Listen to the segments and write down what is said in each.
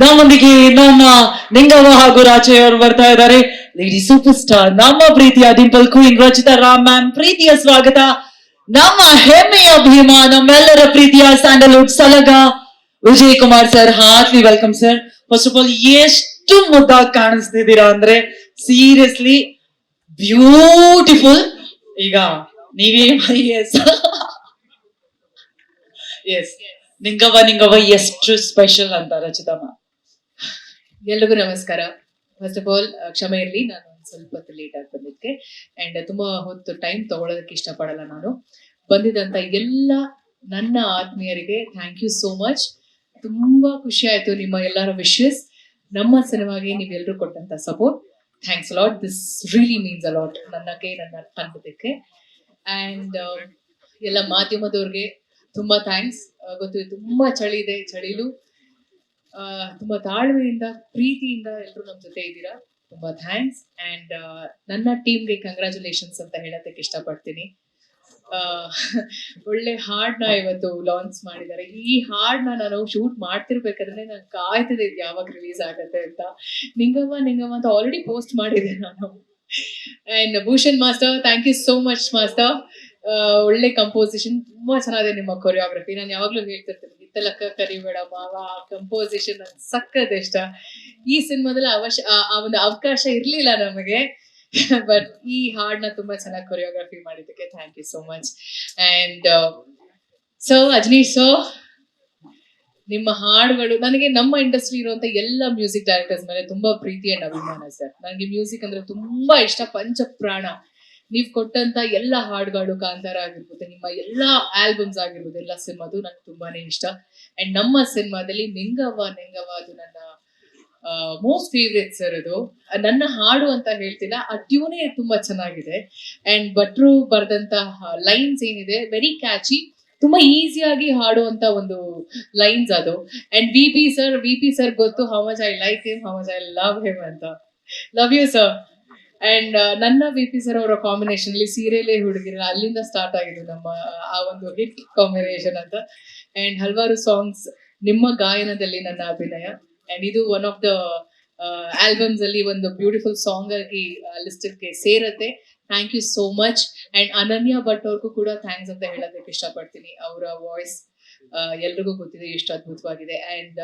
ನಮ್ಮೊಂದಿಗೆ ನಮ್ಮ ನಿಂಗವ್ವ ಹಾಗೂ ರಾಚಯ್ಯ ಅವರು ಬರ್ತಾ ಇದ್ದಾರೆ. ಲೇಡಿ ಸೂಪರ್ ಸ್ಟಾರ್ ನಮ್ಮ ಪ್ರೀತಿಯ dimple queen Rachita Ram ma'am, ಪ್ರೀತಿಯ ಸ್ವಾಗತ. ನಮ್ಮ ಹೆಮ್ಮೆಯ ಭೀಮ, ನಮ್ಮೆಲ್ಲರ ಪ್ರೀತಿಯ Sandalwood Salaga Vijay Kumar sir, heartly welcome sir. First of all, ಎಷ್ಟು ಮುದ್ದಾಗಿ ಕಾಣಿಸ್ತಿದ್ದೀರಾ ಅಂದ್ರೆ ಸೀರಿಯಸ್ಲಿ ಬ್ಯೂಟಿಫುಲ್. ಈಗ ನೀವೇ ಎಸ್ ಎಸ್ ನಿಂಗವ್ವ ಎಷ್ಟು ಸ್ಪೆಷಲ್ ಅಂತ ರಚಿತಾ ಮ್ಯಾಮ್. ಎಲ್ರಿಗೂ ನಮಸ್ಕಾರ. ಫಸ್ಟ್ ಆಫ್ ಆಲ್ ಕ್ಷಮೆ ಇರಲಿ, ನಾನು ಸ್ವಲ್ಪ ಹೊತ್ತು ಲೇಟ್ ಆಗಿ ಬಂದಿದ್ದಕ್ಕೆ. ಅಂಡ್ ತುಂಬಾ ಹೊತ್ತು ಟೈಮ್ ತಗೊಳ್ಳೋದಕ್ಕೆ ಇಷ್ಟಪಡಲ್ಲ ನಾನು. ಬಂದಿದ್ದಂತ ಎಲ್ಲ ನನ್ನ ಆತ್ಮೀಯರಿಗೆ ಥ್ಯಾಂಕ್ ಯು ಸೋ ಮಚ್. ತುಂಬಾ ಖುಷಿ ಆಯ್ತು ನಿಮ್ಮ ಎಲ್ಲರ ವಿಶಸ್, ನಮ್ಮ ಸಿನಿಮಾಗೆ ನೀವೆಲ್ಲರೂ ಕೊಟ್ಟಂತ support. Thanks a lot. This really means a lot ನನಗೆ, ನನ್ನ ತಂಡದಕ್ಕೆ. ಅಂಡ್ ಎಲ್ಲ ಮಾಧ್ಯಮದವ್ರಿಗೆ ತುಂಬಾ ಥ್ಯಾಂಕ್ಸ್. ಗೊತ್ತು ತುಂಬಾ ಚಳಿ ಇದೆ, ಚಳಿಲು ತುಂಬಾ ತಾಳ್ಮೆಯಿಂದ ಪ್ರೀತಿಯಿಂದ ಎಲ್ಲರೂ ನಮ್ಮ ಜೊತೆ ಇದ್ದೀರಾ. ತುಂಬಾ ಥ್ಯಾಂಕ್ಸ್. ಅಂಡ್ ನನ್ನ ಟೀಮ್ಗೆ ಕಂಗ್ರ್ಯಾಚುಲೇಷನ್ಸ್ ಅಂತ ಹೇಳೋದಕ್ಕೆ ಇಷ್ಟಪಡ್ತೀನಿ. ಒಳ್ಳೆ ಹಾಡ್ನ ಇವತ್ತು ಲಾಂಚ್ ಮಾಡಿದ್ದಾರೆ. ಈ ಹಾಡ್ನ ನಾನು ಶೂಟ್ ಮಾಡ್ತಿರ್ಬೇಕಾದ್ರೆ ನಂಗೆ ಕಾಯ್ತಿದೆ ಇದು ಯಾವಾಗ ರಿಲೀಸ್ ಆಗತ್ತೆ ಅಂತ. ನಿಂಗವ್ವ ಅಂತ ಆಲ್ರೆಡಿ ಪೋಸ್ಟ್ ಮಾಡಿದೆ ನಾನು. And Bhushan master, thank you so much master. ಒಳ್ಳೆ ಕಂಪೋಸಿಷನ್, ತುಂಬಾ ಚೆನ್ನಾಗಿದೆ ನಿಮ್ಮ ಕೊರಿಯೋಗ್ರಫಿ. ನಾನು ಯಾವಾಗ್ಲೂ ಹೇಳ್ತಿರ್ತೀನಿ, ಹಿತ್ತಲಕ್ಕ ಕರಿಬೇಡ ಮಾವ, ಕಂಪೋಸಿಷನ್ ನನ್ ಸಕ್ಕತ್ ಇಷ್ಟ. ಈ ಸಿನಿಮಾದಲ್ಲಿ ಆ ಒಂದು ಅವಕಾಶ ಇರ್ಲಿಲ್ಲ ನಮಗೆ, ಬಟ್ ಈ ಹಾಡ್ನ ತುಂಬಾ ಚೆನ್ನಾಗಿ ಕೊರಿಯೋಗ್ರಫಿ ಮಾಡಿದ್ದಕ್ಕೆ thank you so much. And sir Ajaneesh sir, ನಿಮ್ಮ ಹಾಡುಗಳು ನನಗೆ ನಮ್ಮ ಇಂಡಸ್ಟ್ರಿ ಇರುವಂತ ಎಲ್ಲ ಮ್ಯೂಸಿಕ್ ಡೈರೆಕ್ಟರ್ಸ್ ಮೇಲೆ ತುಂಬಾ ಪ್ರೀತಿ ಅಂಡ್ ಅಭಿಮಾನ ಸರ್. ನನಗೆ ಮ್ಯೂಸಿಕ್ ಅಂದ್ರೆ ತುಂಬಾ ಇಷ್ಟ, ಪಂಚ ಪ್ರಾಣ. ನೀವ್ ಕೊಟ್ಟಂತ ಎಲ್ಲ ಹಾಡುಗಳು, ಕಾಂತಾರ ಆಗಿರ್ಬೋದು, ನಿಮ್ಮ ಎಲ್ಲಾ ಆಲ್ಬಮ್ಸ್ ಆಗಿರ್ಬೋದು, ಎಲ್ಲ ಸಿನಿಮಾದು ನಂಗೆ ತುಂಬಾನೇ ಇಷ್ಟ. ಅಂಡ್ ನಮ್ಮ ಸಿನಿಮಾದಲ್ಲಿ ನಿಂಗವ್ವ ಅದು ನನ್ನ ಮೋಸ್ಟ್ ಫೇವ್ರೇಟ್ ಸರ್. ಅದು ನನ್ನ ಹಾಡು ಅಂತ ಹೇಳ್ತಿಲ್ಲ, ಆ ಟ್ಯೂನೇ ತುಂಬಾ ಚೆನ್ನಾಗಿದೆ. ಅಂಡ್ ಭಟ್ರು ಬರ್ದಂತ ಲೈನ್ಸ್ ಏನಿದೆ ವೆರಿ ಕ್ಯಾಚಿ, ತುಂಬಾ ಈಸಿಯಾಗಿ ಹಾಡುವಂತ ಒಂದು ಲೈನ್ಸ್ ಅದು. ಅಂಡ್ ವಿ ಪಿ ಸರ್ ಗೊತ್ತು, how much I like him, how much I love him ಅಂತ. Love you sir. ಅಂಡ್ ನನ್ನ ವಿ ಪಿ ಸರ್ ಅವರ ಕಾಂಬಿನೇಷನ್ ಅಲ್ಲಿ ಸೀರಿಯಲೇ ಹುಡುಗಿರ, ಅಲ್ಲಿಂದ ಸ್ಟಾರ್ಟ್ ಆಗಿದೆ ನಮ್ಮ ಆ ಒಂದು ಹಿಟ್ ಕಾಂಬಿನೇಷನ್ ಅಂತ. ಅಂಡ್ ಹಲವಾರು ಸಾಂಗ್ಸ್, ನಿಮ್ಮ ಗಾಯನದಲ್ಲಿ ನನ್ನ ಅಭಿನಯ. ಅಂಡ್ ಇದು ಒನ್ ಆಫ್ ದ ಆಲ್ಬಮ್ಸ್ ಅಲ್ಲಿ ಒಂದು ಬ್ಯೂಟಿಫುಲ್ ಸಾಂಗ್ ಆಗಿ ಲಿಸ್ಟ್ಗೆ ಸೇರತ್ತೆ. Thank you so much. And Ananya Bhat ಅವ್ರಿಗೂ ಕೂಡ ಥ್ಯಾಂಕ್ಸ್ ಅಂತ ಹೇಳೋದಕ್ಕೆ ಇಷ್ಟಪಡ್ತೀನಿ. ಅವರ ವಾಯ್ಸ್ ಎಲ್ರಿಗೂ ಗೊತ್ತಿದೆ ಎಷ್ಟು ಅದ್ಭುತವಾಗಿದೆ. ಅಂಡ್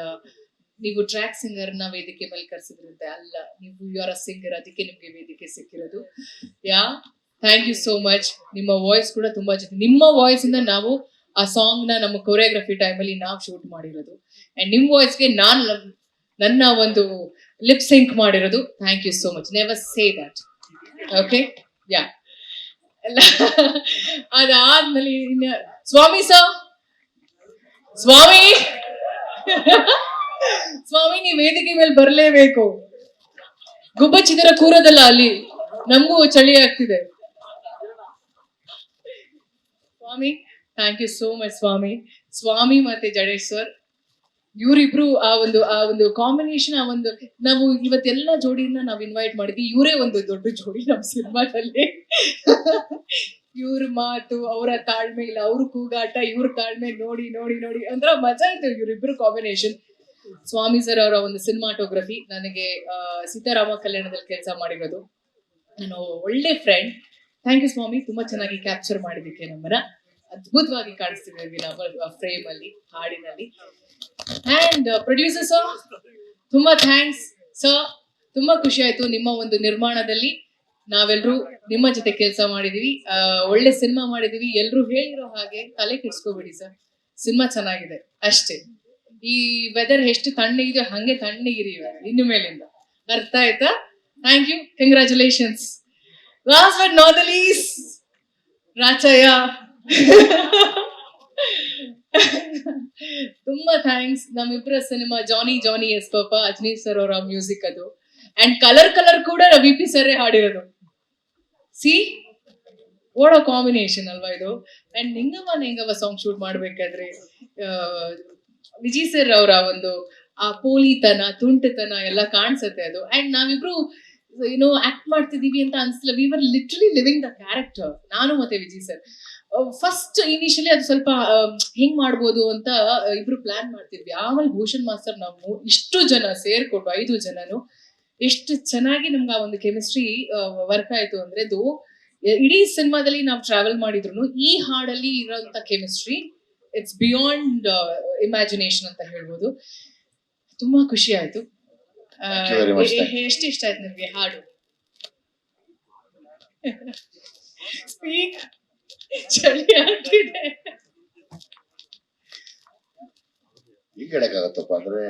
ನೀವು ಟ್ರ್ಯಾಕ್ ಸಿಂಗರ್ ನ ವೇದಿಕೆ ಮೇಲೆ ಕರ್ಸಿದ್ರಂತೆ, ಅಲ್ಲ ನೀವು ಯು ಆರ್ ಅ ಸಿಂಗರ್, ಅದಕ್ಕೆ ನಿಮ್ಗೆ ವೇದಿಕೆ ಸಿಕ್ಕಿರೋದು. Thank you so much. ನಿಮ್ಮ ವಾಯ್ಸ್ ಕೂಡ ತುಂಬಾ ಜೊತೆ, ನಿಮ್ಮ ವಾಯ್ಸ್ ಇಂದ ನಾವು ಆ ಸಾಂಗ್ ನ ನಮ್ಮ ಕೊರಿಯೋಗ್ರಫಿ ಟೈಮ್ ಅಲ್ಲಿ ನಾವು ಶೂಟ್ ಮಾಡಿರೋದು. ಅಂಡ್ ನಿಮ್ ವಾಯ್ಸ್ಗೆ ನನ್ನ ಒಂದು ಲಿಪ್ ಸಿಂಕ್ ಮಾಡಿರೋದು. Thank you so much. Never say that. Okay, yeah. ಅದಾದ್ಮೇಲೆ ಸ್ವಾಮಿ ಸ್ವಾಮಿ ನೀವ್ ವೇದಿಕೆ ಮೇಲೆ ಬರ್ಲೇಬೇಕು. ಗುಬ್ಬಚ್ಚಿದರ ಕೂರೋದಲ್ಲ ಅಲ್ಲಿ, ನಮಗೂ ಚಳಿ ಆಗ್ತಿದೆ. ಸ್ವಾಮಿ, ಥ್ಯಾಂಕ್ ಯು ಸೋ ಮಚ್ ಸ್ವಾಮಿ ಮತ್ತೆ ಜಡೇಶ್ ಸರ್, ಇವರಿಬ್ರು ಆ ಒಂದು ಕಾಂಬಿನೇಷನ್, ನಾವು ಇವತ್ತೆಲ್ಲ ಜೋಡಿನ ನಾವ್ ಇನ್ವೈಟ್ ಮಾಡಿದ್ವಿ. ಇವರೇ ಒಂದು ದೊಡ್ಡ ಜೋಡಿ ನಮ್ಮ ಸಿನಿಮಾದಲ್ಲಿ. ಇವ್ರ ಮಾತು, ಅವರ ತಾಳ್ಮೆ ಇಲ್ಲ, ಅವ್ರ ಕೂಗಾಟ, ಇವ್ರ ತಾಳ್ಮೆ ನೋಡಿ ನೋಡಿ ನೋಡಿ ಒಂಥರ ಮಜಾ ಇತ್ತು ಇವರಿಬ್ರು ಕಾಂಬಿನೇಷನ್. ಸ್ವಾಮಿ ಸರ್ ಅವರ ಒಂದು ಸಿನಿಮಾಟೋಗ್ರಫಿ, ನನಗೆ ಸೀತಾರಾಮ ಕಲ್ಯಾಣದಲ್ಲಿ ಕೆಲಸ ಮಾಡಿರೋದು, ನಾನು ಒಳ್ಳೆ ಫ್ರೆಂಡ್. ಥ್ಯಾಂಕ್ ಯು ಸ್ವಾಮಿ, ತುಂಬಾ ಚೆನ್ನಾಗಿ ಕ್ಯಾಪ್ಚರ್ ಮಾಡಿದಕ್ಕೆ ನಮ್ಮನ್ನ. ಅದ್ಭುತವಾಗಿ ಕಾಣಿಸ್ತಿದ್ದೀವಿ ನಾವು ಫ್ರೇಮ್ ಅಲ್ಲಿ, ಹಾಡಿನಲ್ಲಿ. ಅಂಡ್ ಪ್ರೊಡ್ಯೂಸರ್ ಸರ್, ತುಂಬಾ ಥ್ಯಾಂಕ್ಸ್ ಸರ್. ತುಂಬಾ ಖುಷಿ ಆಯ್ತು ನಿಮ್ಮ ಒಂದು ನಿರ್ಮಾಣದಲ್ಲಿ ನಾವೆಲ್ಲರೂ ನಿಮ್ಮ ಜೊತೆ ಕೆಲಸ ಮಾಡಿದೀವಿ. ಒಳ್ಳೆ ಸಿನಿಮಾ ಮಾಡಿದೀವಿ. ಎಲ್ರು ಹೇಳಿರೋ ಹಾಗೆ ತಲೆ ಕೆಡ್ಸ್ಕೋಬೇಡಿ ಸರ್, ಸಿನಿಮಾ ಚೆನ್ನಾಗಿದೆ ಅಷ್ಟೇ. ಈ ವೆದರ್ ಎಷ್ಟು ತಣ್ಣಗಿದೆ ಹಂಗೆ ತಣ್ಣಗಿರಿ ಇನ್ನು ಮೇಲಿಂದ, ಅರ್ಥ ಆಯ್ತಾ? Thank you, congratulations. Last but not the least, Rachaiah ತುಂಬಾ ಥ್ಯಾಂಕ್ಸ್. ನಮ್ಮಿಬ್ಬರ cinema Johnny yes papa, Ajaneesh sir ಅವರ ಮ್ಯೂಸಿಕ್ ಅದು. ಅಂಡ್ ಕಲರ್ ಕೂಡ ವಿ ಪಿ ಸರ್ ಹಾಡಿರೋದು. ಸಿ ಓಡೋ ಕಾಂಬಿನೇಷನ್ ಅಲ್ವಾ ಇದು. ಅಂಡ್ ನಿಂಗವ್ವ ಸಾಂಗ್ ಶೂಟ್ ಮಾಡ್ಬೇಕಾದ್ರೆ ವಿಜಯ್ ಸರ್ ಅವರ ಒಂದು ಆ ಪೋಲಿತನ, ತುಂಟತನ ಎಲ್ಲ ಕಾಣಿಸುತ್ತೆ ಅದು. ಅಂಡ್ ನಾವಿಬ್ರು ಆಕ್ಟ್ ಮಾಡ್ತಿದೀವಿ ಅಂತ ಅನ್ಸಲ್ಲ, we were literally living the character, ನಾನು ಮತ್ತೆ ವಿಜಯ್ ಸರ್. ಫಸ್ಟ್ ಇನಿಷಿಯಲಿ ಅದು ಸ್ವಲ್ಪ ಹೆಂಗ್ ಮಾಡ್ಬೋದು ಅಂತ ಇಬ್ರು ಪ್ಲಾನ್ ಮಾಡ್ತಿದ್ವಿ. ಆಮೇಲೆ ಭೂಷಣ್ ಮಾಸ್ಟರ್ ನಾವು ಇಷ್ಟು ಜನ ಸೇರ್ಕೊಂಡು 5 ಜನನು ಎಷ್ಟು ಚೆನ್ನಾಗಿ ನಮ್ಗೆ ಆ ಒಂದು ಕೆಮಿಸ್ಟ್ರಿ ವರ್ಕ್ ಆಯ್ತು ಅಂದ್ರೆ ಇಡೀ ಸಿನಿಮಾದಲ್ಲಿ ನಾವು ಟ್ರಾವೆಲ್ ಮಾಡಿದ್ರು ಈ ಹಾಡಲ್ಲಿ ಇರೋಂಥ ಕೆಮಿಸ್ಟ್ರಿ ಇಟ್ಸ್ ಬಿಯಾಂಡ್ ಇಮ್ಯಾಜಿನೇಷನ್ ಅಂತ ಹೇಳ್ಬೋದು. ತುಂಬಾ ಖುಷಿ ಆಯ್ತು. ಎಷ್ಟು ಇಷ್ಟ ಆಯ್ತು ನಿಮ್ಗೆ ಹಾಡು? ಸ್ಪೀಕ್. ಚಳಿ ಆಗ್ತಿದೆ. ಈಗ ಹೇಳಕ್ಕಾಗತ್ತಪ್ಪ ಅಂದ್ರೆ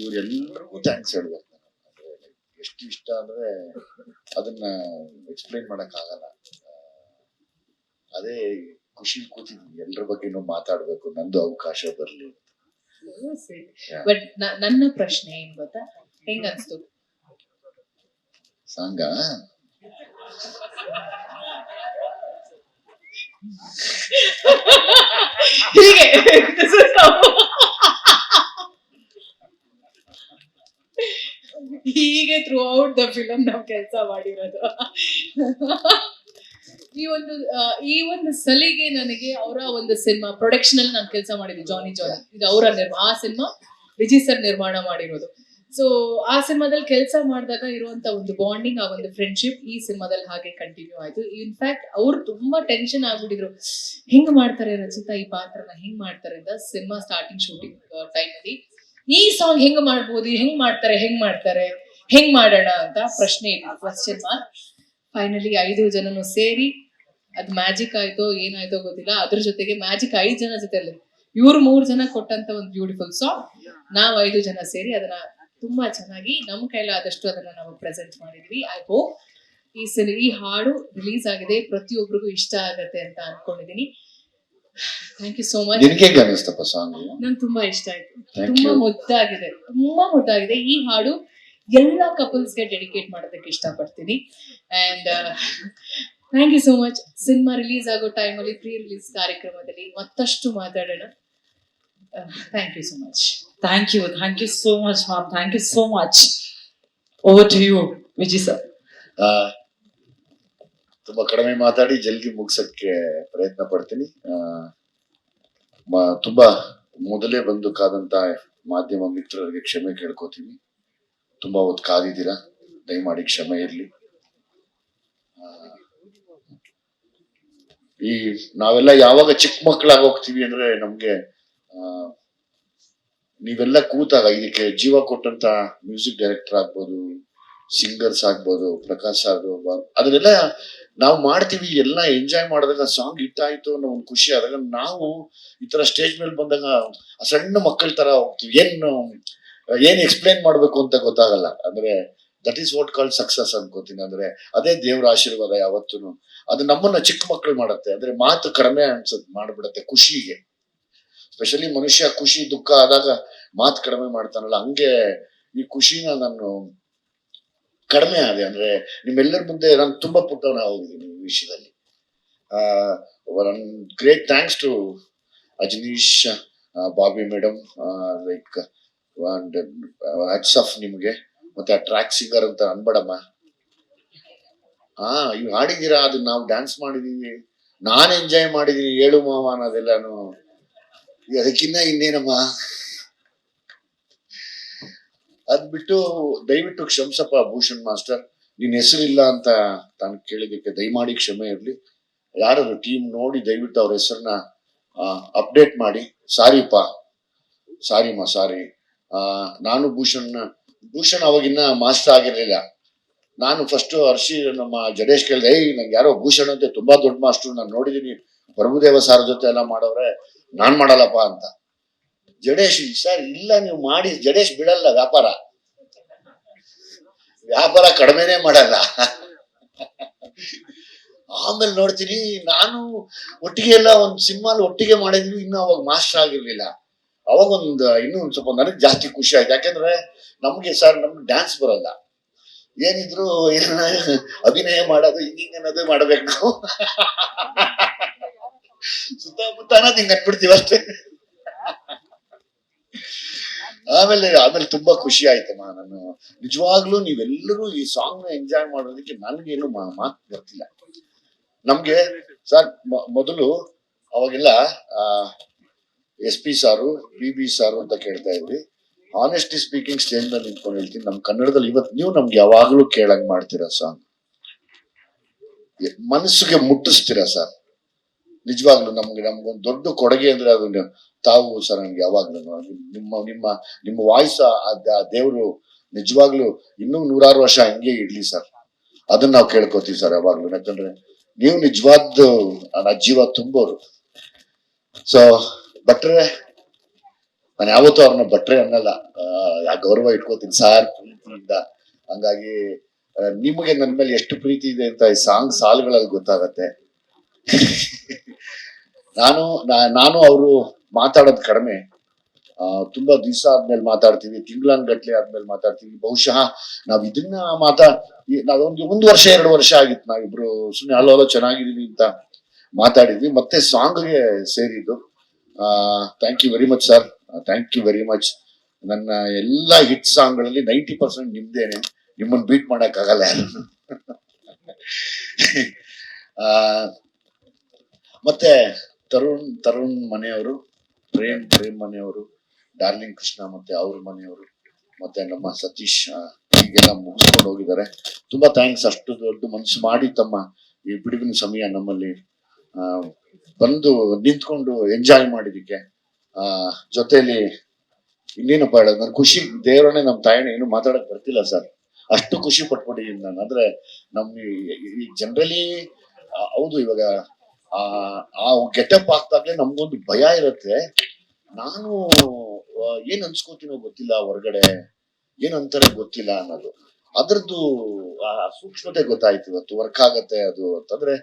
ಇವ್ರೆಲ್ಲರಿಗೂ ಥ್ಯಾಂಕ್ಸ್ ಹೇಳ್ಬೇಕು. ಅಂದ್ರೆ ಎಷ್ಟು ಇಷ್ಟ ಅಂದ್ರೆ ಅದನ್ನ ಎಕ್ಸ್ಪ್ಲೈನ್ ಮಾಡಕ್ ಆಗಲ್ಲ. ಅದೇ ಖುಷಿ ಕೂತಿದ್ವಿ ಎಲ್ಲರ ಬಗ್ಗೆನೂ ಮಾತಾಡ್ಬೇಕು, ನಂದು ಅವಕಾಶ ಬರ್ಲಿ. ಬಟ್ ನನ್ನ ಪ್ರಶ್ನೆ ಏನ್ ಗೊತ್ತಾ, ಹೆಂಗ ಅನ್ಸ್ತು ಸಾಂಗ? ಹೀಗೆ ಹೀಗೆ ಥ್ರೂ ಔಟ್ ದ ಫಿಲಮ್ ನಾವು ಕೆಲಸ ಮಾಡಿರೋದು. ಈ ಒಂದು ಸಲಿಗೆ ನನಗೆ ಅವರ ಒಂದು ಸಿನಿಮಾ ಪ್ರೊಡಕ್ಷನ್ ಅಲ್ಲಿ ನಾನು ಕೆಲಸ ಮಾಡಿದ್ದೆ, ಜಾನಿ ಇದು ಅವರ ಆ ಸಿನಿಮಾ ವಿಜಯ್ ಸರ್ ನಿರ್ಮಾಣ ಮಾಡಿರೋದು. ಸೊ ಆ ಸಿನಿಮಾದಲ್ಲಿ ಕೆಲಸ ಮಾಡಿದಾಗ ಇರುವಂತ ಒಂದು ಬಾಂಡಿಂಗ್, ಆ ಒಂದು ಫ್ರೆಂಡ್ಶಿಪ್ ಈ ಸಿನಿಮಾದಲ್ಲಿ ಹಾಗೆ ಕಂಟಿನ್ಯೂ ಆಯ್ತು. ಇನ್ಫ್ಯಾಕ್ಟ್ ಅವ್ರು ತುಂಬಾ ಟೆನ್ಷನ್ ಆಗ್ಬಿಟ್ಟಿದ್ರು, ಹೆಂಗ್ ಮಾಡ್ತಾರೆ ರಚಿತಾ ಈ ಪಾತ್ರನ, ಹೆಂಗ್ ಮಾಡ್ತಾರೆ ಅಂತ. ಸಿನಿಮಾ ಸ್ಟಾರ್ಟಿಂಗ್ ಶೂಟಿಂಗ್ ಟೈಮ್ ಅಲ್ಲಿ ಈ ಸಾಂಗ್ ಹೆಂಗ್ ಮಾಡ್ಬೋದು, ಹೆಂಗ್ ಮಾಡ್ತಾರೆ, ಹೆಂಗ್ ಮಾಡೋಣ ಅಂತ ಪ್ರಶ್ನೆ ಇತ್ತು, ಕ್ವಶನ್ ಮಾರ್ಕ್. ಫೈನಲಿ 5 ಜನನು ಸೇರಿ ಅದ್ ಮ್ಯಾಜಿಕ್ ಆಯ್ತೋ ಏನಾಯ್ತೋ ಗೊತ್ತಿಲ್ಲ. ಅದ್ರ ಜೊತೆಗೆ ಮ್ಯಾಜಿಕ್ 5 ಜನ ಜೊತೆಲಿ ಇವ್ರು 3 ಜನ ಕೊಟ್ಟಂತ ಒಂದು ಬ್ಯೂಟಿಫುಲ್ ಸಾಂಗ್, ನಾವ್ 5 ಜನ ಸೇರಿ ಅದನ್ನ ತುಂಬಾ ಚೆನ್ನಾಗಿ ನಮ್ ಕೈಲಾದಷ್ಟು ಅದನ್ನ ನಾವು ಪ್ರೆಸೆಂಟ್ ಮಾಡಿದ್ವಿ. ಐ ಹೋಪ್ ಈ ಹಾಡು ರಿಲೀಸ್ ಆಗಿದೆ, ಪ್ರತಿಯೊಬ್ಬರಿಗೂ ಇಷ್ಟ ಆಗತ್ತೆ ಅಂತ ಅನ್ಕೊಂಡಿದೀನಿ. Thank you so much. ಅನಿಸ್ತಪ್ಪ ಸಾಂಗ್? ನಂಗೆ ತುಂಬಾ ಇಷ್ಟ ಆಯ್ತು, ತುಂಬಾ ಮುದ್ದಾಗಿದೆ. ಈ ಹಾಡು ಎಲ್ಲ ಕಪಲ್ಸ್ಗೆ ಡೆಡಿಕೇಟ್ ಮಾಡೋದಕ್ಕೆ ಇಷ್ಟಪಡ್ತೀನಿ. And thank you so much. Cinema release ಆಗೋ ಟೈಮಲ್ಲಿ ಪ್ರೀ ರಿಲೀಸ್ ಕಾರ್ಯಕ್ರಮದಲ್ಲಿ ಮತ್ತಷ್ಟು ಮಾತಾಡೋಣ. Thank you so much. Thank you so much, ma'am. Thank you so much. Over to you, Vijay sir. ತುಂಬಾ ಕಡಿಮೆ ಮಾತಾಡಿ ಜಲ್ದಿ ಮುಗ್ಸಕ್ಕೆ ಪ್ರಯತ್ನ ಪಡ್ತೀನಿ. ತುಂಬಾ ಮೊದಲೇ ಬಂದು ಕಾದಂತ ಮಾಧ್ಯಮ ಮಿತ್ರರಿಗೆ ಕ್ಷಮೆ ಕೇಳ್ಕೊತೀನಿ. ತುಂಬಾ ಹೊತ್ತು ಕಾದಿದ್ದೀರಾ, ದಯಮಾಡಿ ಕ್ಷಮೆ ಇರ್ಲಿ. ಈ ನಾವೆಲ್ಲ ಯಾವಾಗ ಚಿಕ್ಕ ಮಕ್ಕಳಾಗಿ ಹೋಗ್ತೀವಿ ಅಂದ್ರೆ ನಮ್ಗೆ ನೀವೆಲ್ಲ ಕೂತಾಗ ಇದಕ್ಕೆ ಜೀವ ಕೊಟ್ಟಂತ ಮ್ಯೂಸಿಕ್ ಡೈರೆಕ್ಟರ್ ಆಗ್ಬೋದು, ಸಿಂಗರ್ಸ್ ಆಗ್ಬೋದು, ಪ್ರಕಾಶ್ ಆಗ್ಬೋದು, ಅದನ್ನೆಲ್ಲ ನಾವು ಮಾಡ್ತೀವಿ. ಎಲ್ಲ ಎಂಜಾಯ್ ಮಾಡಿದಾಗ ಸಾಂಗ್ ಹಿಟ್ ಆಯ್ತು ಅನ್ನೋ ಒಂದು ಖುಷಿ ಆದಾಗ ನಾವು ಈ ತರ ಸ್ಟೇಜ್ ಮೇಲೆ ಬಂದಾಗ ಸಣ್ಣ ಮಕ್ಕಳ ತರ ಹೋಗ್ತೀವಿ. ಏನ್ ಎಕ್ಸ್ಪ್ಲೇನ್ ಮಾಡ್ಬೇಕು ಅಂತ ಗೊತ್ತಾಗಲ್ಲ. ಅಂದ್ರೆ that is what called success ಅನ್ಕೋತೀನಿ. ಅಂದ್ರೆ ಅದೇ ದೇವ್ರ ಆಶೀರ್ವಾದ ಯಾವತ್ತೂ. ಅದು ನಮ್ಮನ್ನ ಚಿಕ್ಕ ಮಕ್ಕಳು ಮಾಡತ್ತೆ. ಅಂದ್ರೆ ಮಾತು ಕಡಿಮೆ ಮಾಡ್ಬಿಡತ್ತೆ ಖುಷಿಗೆ. ಸ್ಪೆಷಲಿ ಮನುಷ್ಯ ಖುಷಿ ದುಃಖ ಆದಾಗ ಮಾತು ಕಡಿಮೆ ಮಾಡ್ತಾನಲ್ಲ, ಹಂಗೆ ಈ ಖುಷಿನ ನಾನು ಕಡಿಮೆ ಆದೆ. ಅಂದ್ರೆ ನಿಮ್ಮೆಲ್ಲರ ಮುಂದೆ ನಾನು ತುಂಬಾ ಪುಟ್ಟವನ ಹೋಗಿದ್ದೀನಿ ಈ ವಿಷಯದಲ್ಲಿ. Great thanks to Ajaneesh, Bobby madam, like hats off ನಿಮ್ಗೆ. ಮತ್ತೆ ಆ ಟ್ರ್ಯಾಕ್ ಸಿಂಗರ್ ಅಂತ ಅನ್ಬೇಡಮ್ಮ. ಇವ್ ಹಾಡಿದೀರಾ, ಅದನ್ನ ನಾವು ಡ್ಯಾನ್ಸ್ ಮಾಡಿದೀವಿ, ನಾನ್ ಎಂಜಾಯ್ ಮಾಡಿದೀನಿ, ಹೇಳು ಮಾವ ಅನ್ನೋದೆಲ್ಲಾನು. ಅದಕ್ಕಿನ್ನ ಇನ್ನೇನಮ್ಮ. ಅದ್ ಬಿಟ್ಟು ದಯವಿಟ್ಟು ಕ್ಷಮಿಸಪ್ಪ ಭೂಷಣ್ ಮಾಸ್ಟರ್, ನಿನ್ ಹೆಸರಿಲ್ಲ ಅಂತ ತಾನು ಕೇಳಿದಕ್ಕೆ ದಯಮಾಡಿ ಕ್ಷಮೆ ಇರ್ಲಿ. ಯಾರಾದ್ರು ಟೀಮ್ ನೋಡಿ ದಯವಿಟ್ಟು ಅವ್ರ ಹೆಸರನ್ನ ಅಪ್ಡೇಟ್ ಮಾಡಿ. ಸಾರಿಪ್ಪ, ಸಾರಿಮ್ಮ, ಸಾರಿ. ನಾನು ಭೂಷಣ್ ಅವಾಗಿನ್ನ ಮಾಸ್ಟರ್ ಆಗಿರ್ಲಿಲ್ಲ. ನಾನು ಫಸ್ಟ್ ನಮ್ಮ ಜಡೇಶ್ ಕೇಳಿದೆ, ನಂಗೆ ಯಾರೋ ಭೂಷಣ್ ಅಂತ ತುಂಬಾ ದೊಡ್ಡ ಮಾಸ್ಟರ್, ನಾನು ನೋಡಿದೀನಿ ಪ್ರಭುದೇವ ಸಾರ್ ಜೊತೆ ಎಲ್ಲ ಮಾಡೋರೆ, ನಾನ್ ಮಾಡಲ್ಲಪ್ಪ ಅಂತ. ಜಡೇಶ್ ಸರ್ ಇಲ್ಲ, ನೀವು ಮಾಡಿ. ಜಡೇಶ್ ಬಿಡಲ್ಲ, ವ್ಯಾಪಾರ ಕಡಿಮೆನೆ ಮಾಡಲ್ಲ. ಆಮೇಲೆ ನೋಡ್ತೀನಿ, ನಾನು ಒಟ್ಟಿಗೆ ಎಲ್ಲ ಒಂದ್ ಸಿನಿಮಾಲ್ ಒಟ್ಟಿಗೆ ಮಾಡಿದ್ವಿ. ಇನ್ನು ಅವಾಗ ಮಾಸ್ಟರ್ ಆಗಿರ್ಲಿಲ್ಲ. ಅವಾಗ ಇನ್ನೂ ಒಂದ್ ಸ್ವಲ್ಪ ನನಗ್ ಜಾಸ್ತಿ ಖುಷಿ ಆಯ್ತು. ಯಾಕಂದ್ರೆ ನಮ್ಗೆ ಡ್ಯಾನ್ಸ್ ಬರಲ್ಲ, ಏನಿದ್ರು ಅಭಿನಯ ಮಾಡೋದು, ಹಿಂಗಿಂಗ್ ಅನ್ನೋದು ಮಾಡ್ಬೇಕು ನಾವು. ಸುತ್ತಮುತ್ತ ಅನ್ನೋದು ಹಿಂಗ್ ಅನ್ಬಿಡ್ತೀವಿ ಅಷ್ಟೇ. ಆಮೇಲೆ ತುಂಬಾ ಖುಷಿ ಆಯ್ತಮ್ಮ. ನಾನು ನಿಜವಾಗ್ಲೂ ನೀವೆಲ್ಲರೂ ಈ ಸಾಂಗ್ ನ ಎಂಜಾಯ್ ಮಾಡೋದಕ್ಕೆ ನನ್ಗೇನು ಮಾತು ಬರ್ತಿಲ್ಲ. ನಮ್ಗೆ ಸರ್ ಮೊದಲು ಅವಾಗೆಲ್ಲ SP ಸಾರು PB ಸಾರು ಅಂತ ಕೇಳ್ತಾ ಇದ್ವಿ. ಆನೆಸ್ಟಿ ಸ್ಪೀಕಿಂಗ್ ಸ್ಟೇಜ್ ನಲ್ಲಿ ನಿಂತ್ಕೊಂಡು ಹೇಳ್ತೀನಿ, ನಮ್ ಕನ್ನಡದಲ್ಲಿ ಇವತ್ತು ನೀವು ನಮ್ಗೆ ಯಾವಾಗ್ಲೂ ಕೇಳಂಗ್ ಮಾಡ್ತೀರಾ ಸಾಂಗ್, ಮನಸ್ಸಿಗೆ ಮುಟ್ಟಿಸ್ತೀರಾ ಸರ್. ನಿಜವಾಗ್ಲೂ ನಮ್ಗೊಂದು ದೊಡ್ಡ ಕೊಡುಗೆ ಅಂದ್ರೆ ಅದು ತಾವು ಸರ್. ನಮ್ಗೆ ಯಾವಾಗ್ಲೂ ನಿಮ್ಮ ವಾಯ್ಸ್ ದೇವ್ರು ನಿಜವಾಗ್ಲೂ ಇನ್ನೂ 100 ವರ್ಷ ಹಂಗೆ ಇಡ್ಲಿ ಸರ್. ಅದನ್ನ ನಾವು ಕೇಳ್ಕೊತೀವಿ ಸರ್ ಯಾವಾಗ್ಲೂ. ಯಾಕಂದ್ರೆ ನೀವು ನಿಜವಾದ ಜೀವ ತುಂಬೋರು. ಸೊ ಭಟ್ರೆ, ನಾನು ಯಾವತ್ತೂ ಅವ್ರನ್ನ ಭಟ್ರೆ ಅನ್ನಲ್ಲ, ಗೌರವ ಇಟ್ಕೋತೀನಿ ಸಾರ್ ಪ್ರೀತಿಯಿಂದ. ಹಂಗಾಗಿ ನಿಮಗೆ ನನ್ನ ಮೇಲೆ ಎಷ್ಟು ಪ್ರೀತಿ ಇದೆ ಅಂತ ಈ ಸಾಂಗ್ ಸಾಲುಗಳಲ್ಲಿ ಗೊತ್ತಾಗತ್ತೆ. ನಾನು ಅವರು ಮಾತಾಡೋದು ಕಡಿಮೆ, ತುಂಬಾ ದಿವಸ ಆದ್ಮೇಲೆ ಮಾತಾಡ್ತೀವಿ, ತಿಂಗಳನ್ಗಟ್ಲೆ ಆದ್ಮೇಲೆ ಮಾತಾಡ್ತೀವಿ. ಬಹುಶಃ ನಾವ್ ಇದನ್ನ ನಾವೊಂದು 1 ವರ್ಷ 2 ವರ್ಷ ಆಗಿತ್ತು ನಾವಿಬ್ರು ಸುಮ್ಮನೆ ಹಲೋ ಚೆನ್ನಾಗಿದೀವಿ ಅಂತ ಮಾತಾಡಿದ್ವಿ, ಮತ್ತೆ ಸಾಂಗ್ಗೆ ಸೇರಿದ್ದು. Thank you very much sir, thank you very much. ನನ್ನ ಎಲ್ಲಾ ಹಿಟ್ ಸಾಂಗ್ಗಳಲ್ಲಿ 90% ನಿಮ್ದೇನೆ, ನಿಮ್ಮನ್ನ ಬೀಟ್ ಮಾಡಕ್ ಆಗಲ್ಲ ಯಾರು. ಮತ್ತೆ ತರುಣ್ ಮನೆಯವರು, ಪ್ರೇಮ್ ಮನೆಯವರು, ಡಾರ್ಲಿಂಗ್ ಕೃಷ್ಣ ಮತ್ತೆ ಅವ್ರ ಮನೆಯವರು, ಮತ್ತೆ ನಮ್ಮ ಸತೀಶ್ ಹೀಗೆಲ್ಲ ಮುಗಿಸ್ಕೊಂಡು ಹೋಗಿದ್ದಾರೆ. ತುಂಬಾ ಥ್ಯಾಂಕ್ಸ್. ಅಷ್ಟು ದೊಡ್ಡ ಮನಸ್ಸು ಮಾಡಿ ತಮ್ಮ ಈ ಬಿಡುವಿನ ಸಮಯ ನಮ್ಮಲ್ಲಿ ಬಂದು ನಿಂತ್ಕೊಂಡು ಎಂಜಾಯ್ ಮಾಡಿದಕ್ಕೆ. ಜೊತೆಲಿ ಇನ್ನೇನಪ್ಪ ಹೇಳೋದು, ನನ್ ಖುಷಿ ದೇವರನ್ನೇ ನಮ್ಮ ತಾಯಿನ ಏನು ಮಾತಾಡಕ್ ಬರ್ತಿಲ್ಲ ಸರ್, ಅಷ್ಟು ಖುಷಿ ಪಟ್ಬಿಟ್ಟಿದ್ದೀನಿ ನಾನು. ಅಂದ್ರೆ ಈ ಜನರಲಿ ಹೌದು, ಇವಾಗ ಆ ಗೆಟಪ್ ಆಗ್ತಾಗ್ಲೇ ನಮ್ಗೊಂದು ಭಯ ಇರುತ್ತೆ. ನಾನು ಏನ್ ಅನ್ಸ್ಕೋತೀನೋ ಗೊತ್ತಿಲ್ಲ, ಹೊರಗಡೆ ಏನ್ ಅಂತಾರೆ ಗೊತ್ತಿಲ್ಲ ಅನ್ನೋದು, ಅದ್ರದ್ದು ಸೂಕ್ಷ್ಮತೆ ಗೊತ್ತಾಯ್ತು ಇವತ್ತು. ವರ್ಕ್ ಆಗತ್ತೆ ಅದು ಅಂತಂದ್ರೆ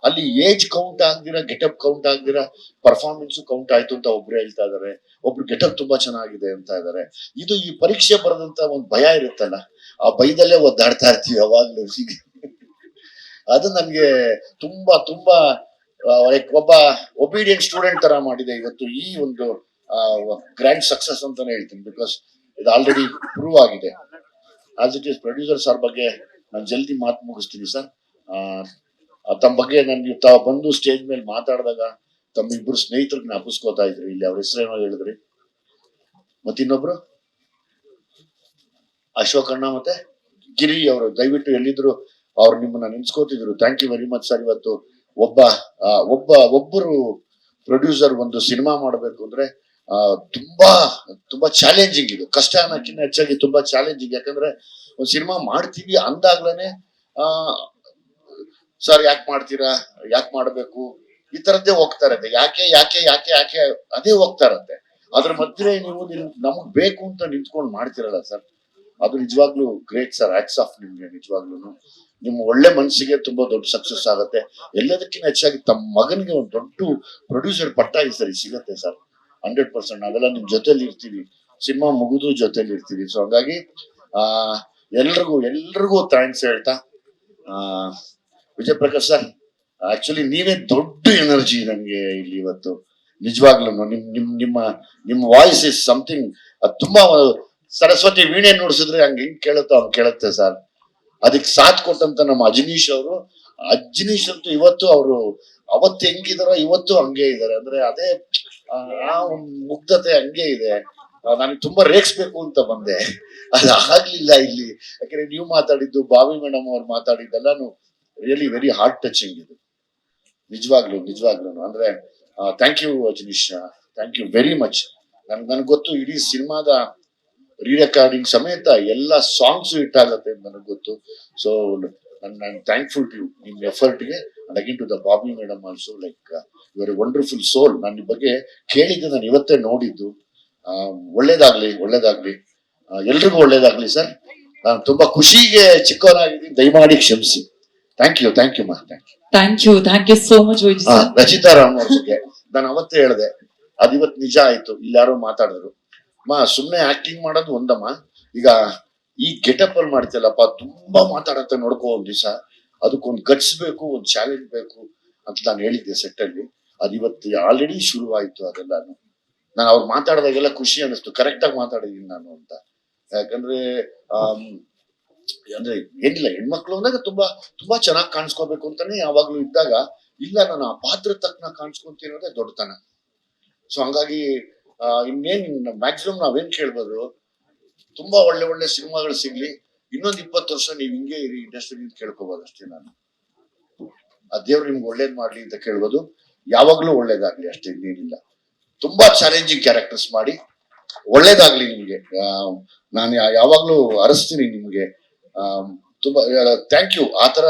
ಅಲ್ಲಿ ಏಜ್ ಕೌಂಟ್ ಆಗ್ದಿರಾ, ಗೆಟಪ್ ಕೌಂಟ್ ಆಗ್ದಿರಾ, ಪರ್ಫಾರ್ಮೆನ್ಸ್ ಕೌಂಟ್ ಆಯ್ತು ಅಂತ ಒಬ್ರು ಹೇಳ್ತಾ ಇದಾರೆ, ಒಬ್ರು ಗೆಟಪ್ ತುಂಬಾ ಚೆನ್ನಾಗಿದೆ ಅಂತ ಇದಾರೆ. ಇದು ಈ ಪರೀಕ್ಷೆ ಬರೆದಂತ ಒಂದು ಭಯ ಇರುತ್ತಲ್ಲ, ಆ ಭಯದಲ್ಲೇ ಒದ್ದಾಡ್ತಾ ಇರ್ತೀವಿ ಯಾವಾಗ್ಲೂ. ಅದು ನನ್ಗೆ ತುಂಬಾ ತುಂಬಾ ಒಬ್ಬ ಒಬಿಡಿಯಂಟ್ ಸ್ಟೂಡೆಂಟ್ ತರ ಮಾಡಿದೆ ಇವತ್ತು ಈ ಒಂದು ಗ್ರ್ಯಾಂಡ್ ಸಕ್ಸಸ್ ಅಂತಾನೆ ಹೇಳ್ತೀನಿ. ಬಿಕಾಸ್ ಇದು ಆಲ್ರೆಡಿ ಪ್ರೂವ್ ಆಗಿದೆ. As it is producer sir ಬಗ್ಗೆ ನಾನು ಜಲ್ದಿ ಮಾತು ಮುಗಿಸ್ತೀನಿ ಸರ್. ತಮ್ಮ ಬಗ್ಗೆ ನನ್ಗೆ ತಾವು ಬಂದು ಸ್ಟೇಜ್ ಮೇಲೆ ಮಾತಾಡಿದಾಗ ತಮ್ಮ ಇಬ್ಬರು ಸ್ನೇಹಿತರಿಗೆ ಜ್ಞಾಪಿಸ್ಕೋತಾ ಇದ್ರಿ. ಇಲ್ಲಿ ಅವ್ರ ಹೆಸರೇನೋ ಹೇಳಿದ್ರಿ, ಮತ್ತಿನ್ನೊಬ್ರು ಅಶೋಕಣ್ಣ ಮತ್ತೆ ಗಿರಿ ಅವರು, ದಯವಿಟ್ಟು ಎಲ್ಲಿದ್ರು ಅವ್ರು ನಿಮ್ಮನ್ನ ನೆನ್ಸ್ಕೋತಿದ್ರು. Thank you very much sir. ಇವತ್ತು ಒಬ್ಬರು ಪ್ರೊಡ್ಯೂಸರ್ ಒಂದು ಸಿನಿಮಾ ಮಾಡಬೇಕು ಅಂದ್ರೆ ತುಂಬಾ ಚಾಲೆಂಜಿಂಗ್. ಇದು ಕಷ್ಟ ಅನ್ನೋಕ್ಕಿಂತ ಹೆಚ್ಚಾಗಿ ತುಂಬಾ ಚಾಲೆಂಜಿಂಗ್. ಯಾಕಂದ್ರೆ ಒಂದ್ ಸಿನಿಮಾ ಮಾಡ್ತೀವಿ ಅಂದಾಗ್ಲೇನೆ ಸರ್ ಯಾಕೆ ಮಾಡ್ತೀರಾ, ಯಾಕೆ ಮಾಡ್ಬೇಕು, ಈ ತರದ್ದೇ ಹೋಗ್ತಾ ಇರತ್ತೆ. ಯಾಕೆ ಅದೇ ಹೋಗ್ತಾ ಇರತ್ತೆ. ಅದ್ರ ಮಧ್ಯೆ ನೀವು ನಮಗ್ ಬೇಕು ಅಂತ ನಿಂತ್ಕೊಂಡು ಮಾಡ್ತಿರಲ್ಲ ಸರ್, ಅದು ನಿಜವಾಗ್ಲೂ ಗ್ರೇಟ್ ಸರ್. ಹ್ಯಾಟ್ಸ್ ಆಫ್ ನಿಮ್ಗೆ. ನಿಜವಾಗ್ಲೂ ನಿಮ್ಮ ಒಳ್ಳೆ ಮನಸ್ಸಿಗೆ ತುಂಬಾ ದೊಡ್ಡ ಸಕ್ಸಸ್ ಆಗುತ್ತೆ. ಎಲ್ಲದಕ್ಕಿಂತ ಹೆಚ್ಚಾಗಿ ತಮ್ಮ ಮಗನಿಗೆ ಒಂದು ದೊಡ್ಡ ಪ್ರೊಡ್ಯೂಸರ್ ಪಟ್ಟ ಈ ಸರಿ ಸಿಗತ್ತೆ ಸರ್. 100% ನಾವೆಲ್ಲ ನಿಮ್ ಜೊತೆಲಿ ಇರ್ತೀವಿ, ಸಿನಿಮಾ ಮುಗಿದು ಜೊತೆಲಿ ಇರ್ತೀವಿ. ಸೊ ಹಾಗಾಗಿ ಎಲ್ರಿಗೂ ಥ್ಯಾಂಕ್ಸ್ ಹೇಳ್ತಾ, ವಿಜಯ್ ಪ್ರಕಾಶ್ ಸರ್ ಆಕ್ಚುಲಿ ನೀವೇ ದೊಡ್ಡ ಎನರ್ಜಿ ನನ್ಗೆ ಇಲ್ಲಿ ಇವತ್ತು. ನಿಜವಾಗ್ಲೂ ನಿಮ್ಮ ವಾಯ್ಸ್ ಇಸ್ ಸಮಥಿಂಗ್. ತುಂಬಾ ಸರಸ್ವತಿ ವೀಣೆ ನುಡಿಸಿದ್ರೆ ಹೆಂಗ್ ಕೇಳುತ್ತೋ ಹಂಗ್ ಕೇಳುತ್ತೆ ಸರ್. ಅದಕ್ಕೆ ಸಾಥ್ ಕೊಟ್ಟಂತ ನಮ್ಮ ಅಜನೀಶ್ ಅಂತೂ ಇವತ್ತು ಅವರು ಅವತ್ತು ಹೆಂಗಿದಾರೋ ಇವತ್ತು ಹಂಗೆ ಇದಾರೆ. ಅಂದ್ರೆ ಅದೇ ಆ ಮುಗ್ಧತೆ ಹಂಗೆ ಇದೆ. ನನಗೆ ತುಂಬಾ ರೇಗಿಸ್ಬೇಕು ಅಂತ ಬಂದೆ, ಅದು ಆಗ್ಲಿಲ್ಲ ಇಲ್ಲಿ. ಯಾಕಂದ್ರೆ ನೀವು ಮಾತಾಡಿದ್ದು, ಬಾವಿ ಮೇಡಮ್ ಅವ್ರು ಮಾತಾಡಿದ್ದೆಲ್ಲಾನು ರಿಯಲಿ ವೆರಿ ಹಾರ್ಟ್ ಟಚಿಂಗ್. ಇದು ನಿಜವಾಗ್ಲು ಅಂದ್ರೆ thank you Ajaneesh, thank you very much. ನನ್ಗೆ ಗೊತ್ತು ಇಡೀ ಸಿನಿಮಾದ ರೀರೆಕಾರ್ಡಿಂಗ್ ಸಮೇತ ಎಲ್ಲ ಸಾಂಗ್ಸ್ ಹಿಟ್ ಆಗತ್ತೆ ಅಂತ ನನಗೆ ಗೊತ್ತು. ಸೊ ನಾನು ಥ್ಯಾಂಕ್ಫುಲ್ ಟು ಯು, ನಿಮ್ ಎಫರ್ಟ್ಗೆ. And again to the Bobby madam also, like you are a wonderful soul. ನಾನು ನಿಮ್ಮ ಬಗ್ಗೆ ಕೇಳಿದ್ದು, ನಾನು ಇವತ್ತೇ ನೋಡಿದ್ದು. ಒಳ್ಳೇದಾಗ್ಲಿ ಎಲ್ರಿಗೂ ಒಳ್ಳೇದಾಗ್ಲಿ ಸರ್. ನಾನು ತುಂಬಾ ಖುಷಿಗೆ ಚಿಕ್ಕವನಾಗಿದ್ದೀನಿ, ದಯಮಾಡಿ ಕ್ಷಮಿಸಿ. Thank you ma, thank you so much. Rachita Ram ಅವ್ರ ಬಗ್ಗೆ ನಾನು ಅವತ್ತೇ ಹೇಳಿದೆ, ಅದಿವತ್ ನಿಜ ಆಯ್ತು. ಇಲ್ಲಿ ಯಾರೋ ಮಾತಾಡಿದ್ರು, ಸುಮ್ನೆ ಆಕ್ಟಿಂಗ್ ಮಾಡೋದು ಒಂದಮ್ಮ, ಈಗ ಈ ಗೆಟಪ್ ಅಲ್ಲಿ ಮಾಡ್ತಿಲ್ಲಪ್ಪ, ತುಂಬಾ ಮಾತಾಡತ್ತೆ ನೋಡ್ಕೋ ಒಂದ್ ದಿವಸ, ಅದಕ್ಕೊಂದ್ ಗಟ್ಸ್ ಬೇಕು, ಒಂದ್ ಚಾಲೆಂಜ್ ಬೇಕು ಅಂತ ನಾನು ಹೇಳಿದ್ದೆ ಸೆಟ್ ಅಲ್ಲಿ. ಅದಿವತ್ತು ಆಲ್ರೆಡಿ ಶುರುವಾಯ್ತು ಅದೆಲ್ಲ. ನಾನು ಅವ್ರು ಮಾತಾಡಿದಾಗೆಲ್ಲ ಖುಷಿ ಅನಿಸ್ತು, ಕರೆಕ್ಟ್ ಆಗಿ ಮಾತಾಡಿದೀನಿ ನಾನು ಅಂತ. ಯಾಕಂದ್ರೆ ಅಂದ್ರೆ ಏನಿಲ್ಲ, ಹೆಣ್ಮಕ್ಳು ಅಂದಾಗ ತುಂಬಾ ಚೆನ್ನಾಗಿ ಕಾಣಿಸ್ಕೋಬೇಕು ಅಂತಾನೆ ಯಾವಾಗ್ಲೂ ಇದ್ದಾಗ, ಇಲ್ಲ ನಾನು ಆ ಪಾತ್ರ ತಕ್ಕನ ಕಾಣಿಸ್ಕೊಂತೀನಿ ಅನ್ನೋದೇ ದೊಡ್ಡತನ. ಸೊ ಹಂಗಾಗಿ ಇನ್ನೇನ್ ಮ್ಯಾಕ್ಸಿಮಮ್ ನಾವೇನ್ ಕೇಳ್ಬೋದು, ತುಂಬಾ ಒಳ್ಳೆ ಒಳ್ಳೆ ಸಿನಿಮಾಗಳು ಸಿಗ್ಲಿ, ಇನ್ನೊಂದ್ 20 ವರ್ಷ ನೀವ್ ಹಿಂಗೆ ಇರಿ ಇಂಡಸ್ಟ್ರಿ ಕೇಳ್ಕೋಬಹುದು ಅಷ್ಟೇ. ನಾನು ಆ ದೇವ್ರು ನಿಮ್ಗೆ ಒಳ್ಳೇದ್ ಮಾಡ್ಲಿ ಅಂತ ಕೇಳ್ಬೋದು, ಯಾವಾಗ್ಲೂ ಒಳ್ಳೇದಾಗ್ಲಿ ಅಷ್ಟೇ, ಇನ್ನೇನಿಲ್ಲ. ತುಂಬಾ ಚಾಲೆಂಜಿಂಗ್ ಕ್ಯಾರೆಕ್ಟರ್ಸ್ ಮಾಡಿ ಒಳ್ಳೇದಾಗ್ಲಿ ನಿಮ್ಗೆ. ನಾನು ಯಾವಾಗ್ಲೂ ಅರಸ್ತೀನಿ ನಿಮ್ಗೆ. ತುಂಬಾ ಥ್ಯಾಂಕ್ ಯು. ಆತರ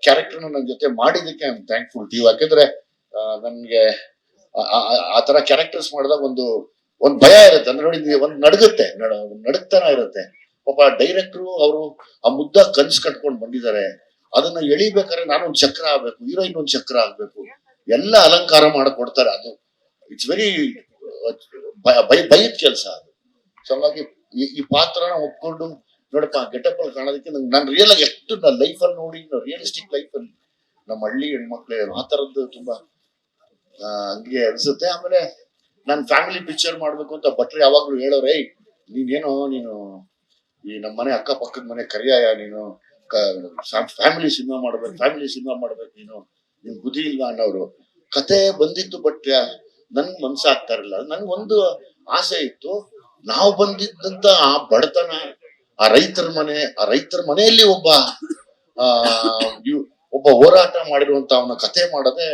ಕ್ಯಾರೆಕ್ಟರ್ ನನ್ನ ಜೊತೆ ಮಾಡಿದಕ್ಕೆ I am thankful to you. ಯಾಕಂದ್ರೆ ನನ್ಗೆ ಆತರ ಕ್ಯಾರೆಕ್ಟರ್ಸ್ ಮಾಡಿದಾಗ ಒಂದ್ ಭಯ ಇರುತ್ತೆ, ಅಂದ್ರೆ ನೋಡಿ ಒಂದ್ ನಡುಗ್ತನ ಇರುತ್ತೆ. ಪಾಪ ಡೈರೆಕ್ಟ್ರು ಅವರು ಆ ಮುದ್ದ ಕನ್ಸ್ ಕಟ್ಕೊಂಡ್ ಬಂದಿದ್ದಾರೆ, ಅದನ್ನ ಎಳಿಬೇಕಾದ್ರೆ ನಾನೊಂದ್ ಚಕ್ರ ಆಗ್ಬೇಕು, ಹೀರೋಯಿನ್ ಒಂದ್ ಚಕ್ರ ಆಗ್ಬೇಕು, ಎಲ್ಲ ಅಲಂಕಾರ ಮಾಡಕೊಡ್ತಾರೆ. ಅದು ಇಟ್ಸ್ ವೆರಿ ಭಯದ ಕೆಲಸ ಅದು. ಸೊ ಹಂಗಾಗಿ ಈ ಪಾತ್ರನ ಒಪ್ಕೊಂಡು ನೋಡಪ್ಪ ಗೆಟಪ್ ಅಲ್ಲಿ ಕಾಣೋದಕ್ಕೆ ನಾನು ರಿಯಲ್ ಆಗಿ ಎಷ್ಟು ನನ್ನ ಲೈಫಲ್ಲಿ ನೋಡಿ, ರಿಯಲಿಸ್ಟಿಕ್ ಲೈಫಲ್ಲಿ ನಮ್ಮ ಹಳ್ಳಿ ಹೆಣ್ಮಕ್ಳೇ ಆ ತರದ್ದು ತುಂಬಾ ಹಂಗೆ ಅನ್ಸುತ್ತೆ. ಆಮೇಲೆ ನಾನು ಫ್ಯಾಮಿಲಿ ಪಿಕ್ಚರ್ ಮಾಡ್ಬೇಕು ಅಂತ ಭಟ್ರು ಯಾವಾಗ್ಲೂ ಹೇಳೋರೆ, ನೀನು ಈ ನಮ್ಮ ಮನೆ ಅಕ್ಕಪಕ್ಕದ ಮನೆ ಕರಿಯಾಯ, ನೀನು ಫ್ಯಾಮಿಲಿ ಸಿನಿಮಾ ಮಾಡ್ಬೇಕು, ನೀನ್ ಬುದ್ಧಿ ಇಲ್ಲ ಅನ್ನೋರು. ಕತೆ ಬಂದಿತ್ತು, ಬಟ್ ನನ್ಗೆ ಮನ್ಸಾಗ್ತಾ ಇರಲಿಲ್ಲ. ನನ್ಗೊಂದು ಆಸೆ ಇತ್ತು, ನಾವು ಬಂದಿದ್ದಂತ ಆ ಬಡತನ, ಆ ರೈತರ ಮನೆಯಲ್ಲಿ ಒಬ್ಬ ಹೋರಾಟ ಮಾಡಿರುವಂತ ಅವನ ಕತೆ ಮಾಡೋದೇ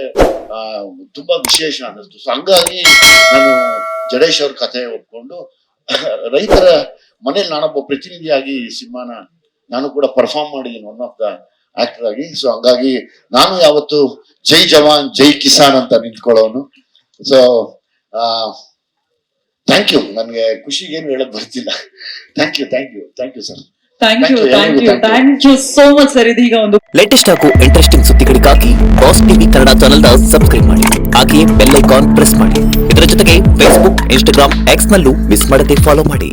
ತುಂಬಾ ವಿಶೇಷ ಅನ್ನಿಸ್ತು. ಸೊ ಹಂಗಾಗಿ ನಾನು ಜಡೇಶ್ ಅವ್ರ ಕತೆ ಒಪ್ಕೊಂಡು ರೈತರ ಮನೇಲಿ ನಾನೊಬ್ಬ ಪ್ರತಿನಿಧಿಯಾಗಿ ಈ ಸಿನಿಮಾನ ನಾನು ಕೂಡ ಪರ್ಫಾರ್ಮ್ ಮಾಡಿದ್ದೀನಿ, ಒನ್ ಆಫ್ ದ ಆಕ್ಟರ್ ಆಗಿ. ಸೊ ಹಂಗಾಗಿ ನಾನು ಯಾವತ್ತು ಜೈ ಜವಾನ್ ಜೈ ಕಿಸಾನ್ ಅಂತ ನಿಂತ್ಕೊಳ್ಳೋನು. So thank you. ನನ್ಗೆ ಖುಷಿಗೆ ಏನು ಹೇಳಕ್ ಬರ್ತಿಲ್ಲ. Thank you sir. Thank you so much sir. ಇದೀಗ ಒಂದು ಲೇಟೆಸ್ಟ್ ಹಾಗೂ ಇಂಟ್ರೆಸ್ಟಿಂಗ್ ಸುದ್ದಿಗಳಿಗಾಗಿ ಬಾಸ್ ಟಿವಿ ಕನ್ನಡ ಚಾನೆಲ್ನ ಸಬ್ಸ್ಕ್ರೈಬ್ ಮಾಡಿ, ಹಾಗೆಯೇ ಬೆಲ್ ಐಕಾನ್ ಪ್ರೆಸ್ ಮಾಡಿ. ಇದರ ಜೊತೆಗೆ ಫೇಸ್ಬುಕ್, ಇನ್ಸ್ಟಾಗ್ರಾಮ್, ಎಕ್ಸ್ ನಲ್ಲೂ ಮಿಸ್ ಮಾಡದೆ ಫಾಲೋ ಮಾಡಿ.